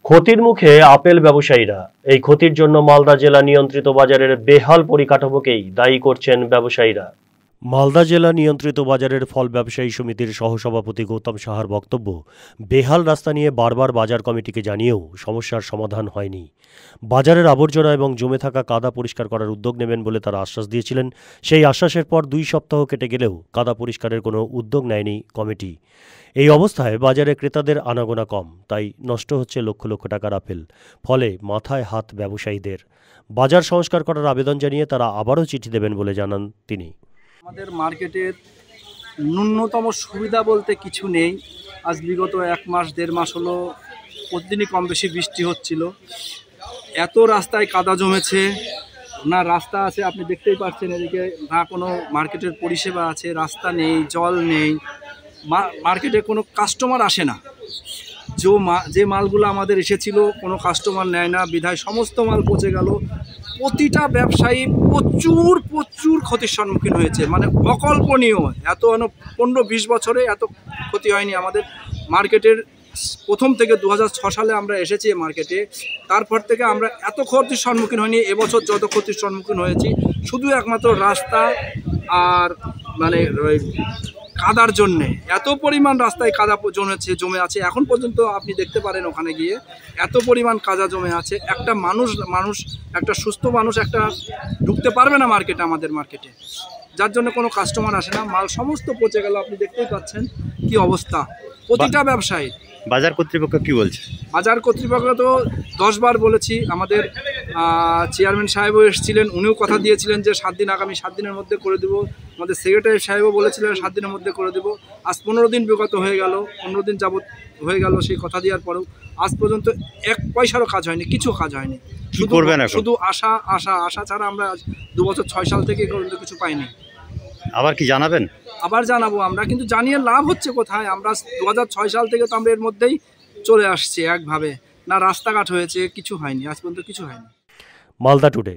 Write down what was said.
ক্ষতির মুখে আপেল ব্যবসায়ীরা। এই ক্ষতির জন্য মালদা জেলা নিয়ন্ত্রিত বাজারের বেহাল পরিকাঠামোকেই দায়ী করছেন ব্যবসায়ীরা। মালদা জেলা নিয়ন্ত্রিত বাজারের ফল ব্যবসায়ী সমিতির সহসভাপতি গৌতম সাহার বক্তব্য, বেহাল রাস্তা নিয়ে বারবার বাজার কমিটিকে জানিয়েও সমস্যার সমাধান হয়নি। বাজারের আবর্জনা এবং জমে থাকা কাদা পরিষ্কার করার উদ্যোগ নেবেন বলে তারা আশ্বাস দিয়েছিলেন। সেই আশ্বাসের পর 2 সপ্তাহ কেটে গেলেও কাদা পরিষ্কারের কোনো উদ্যোগ নেয়নি কমিটি। এই অবস্থায় বাজারে ক্রেতাদের আনাগোনা কম, তাই নষ্ট হচ্ছে লক্ষ লক্ষ টাকার আপেল। ফলে মাথায় হাত ব্যবসায়ীদের। বাজার সংস্কার করার আবেদন জানিয়ে তারা আবারও চিঠি দেবেন বলে জানান তিনি। আমাদের মার্কেটের ন্যূনতম সুবিধা বলতে কিছু নেই। আজ বিগত 1 মাস 1.5 মাস হলো প্রতিদিনই কম বেশি বৃষ্টি হচ্ছিল। এত রাস্তায় কাদা জমেছে, না রাস্তা আছে, আপনি দেখতেই পাচ্ছেন এদিকে, না কোনো মার্কেটের পরিষেবা আছে, রাস্তা নেই, জল নেই, মার্কেটে কোনো কাস্টমার আসে না। যে মালগুলো আমাদের এসেছিল কোনো কাস্টমার নেয় না, বিধায় সমস্ত মাল পচে গেল। প্রতিটা ব্যবসায়ী প্রচুর ক্ষতির সম্মুখীন হয়েছে, মানে অকল্পনীয়। এত 15-20 বছরে এত ক্ষতি হয়নি আমাদের মার্কেটের। প্রথম থেকে 2006 সালে আমরা এসেছি মার্কেটে, তারপর থেকে আমরা এত ক্ষতির সম্মুখীন হয়নি। এবছর যত ক্ষতির সম্মুখীন হয়েছি শুধু একমাত্র রাস্তা আর মানে কাদার জন্যে। এত পরিমাণ রাস্তায় কাদা জমে আছে, এখন পর্যন্ত আপনি দেখতে পারেন ওখানে গিয়ে এত পরিমাণ কাদা জমে আছে। একটা একটা সুস্থ মানুষ একটা ঢুকতে পারবে না মার্কেটে, আমাদের মার্কেটে, যার জন্য কোনো কাস্টমার আসে না। মাল সমস্ত পচে গেল, আপনি দেখতেই পাচ্ছেন কি অবস্থা প্রতিটা ব্যবসায়ী। বাজার কর্তৃপক্ষ কি বলছে? বাজার কর্তৃপক্ষ তো 10 বার বলেছি। আমাদের চেয়ারম্যান সাহেবও এসেছিলেন, উনিও কথা দিয়েছিলেন যে 7 দিন, আগামী 7 দিনের মধ্যে করে দেবো। আমাদের সেক্রেটারি সাহেবও বলেছিলেন 7 দিনের মধ্যে করে দেবো। আজ 15 দিন বিগত হয়ে গেল, 15 দিন যাবৎ হয়ে গেল সেই কথা দেওয়ার পরেও আজ পর্যন্ত 1 পয়সারও কাজ হয়নি, কিছু কাজ হয়নি। শুধু আশা ছাড়া আমরা 2 বছর 6 সাল থেকে কিছু পাইনি। আবার কি জানাবেন? আবার জানাবো আমরা, কিন্তু জানিয়ে লাভ হচ্ছে কোথায়? আমরা 2006 সাল থেকে তো আমরা এর মধ্যেই চলে আসছি একভাবে। না রাস্তাঘাট হয়েছে, কিছু হয়নি, আজ পর্যন্ত কিছু হয়নি। মালদা টুডে।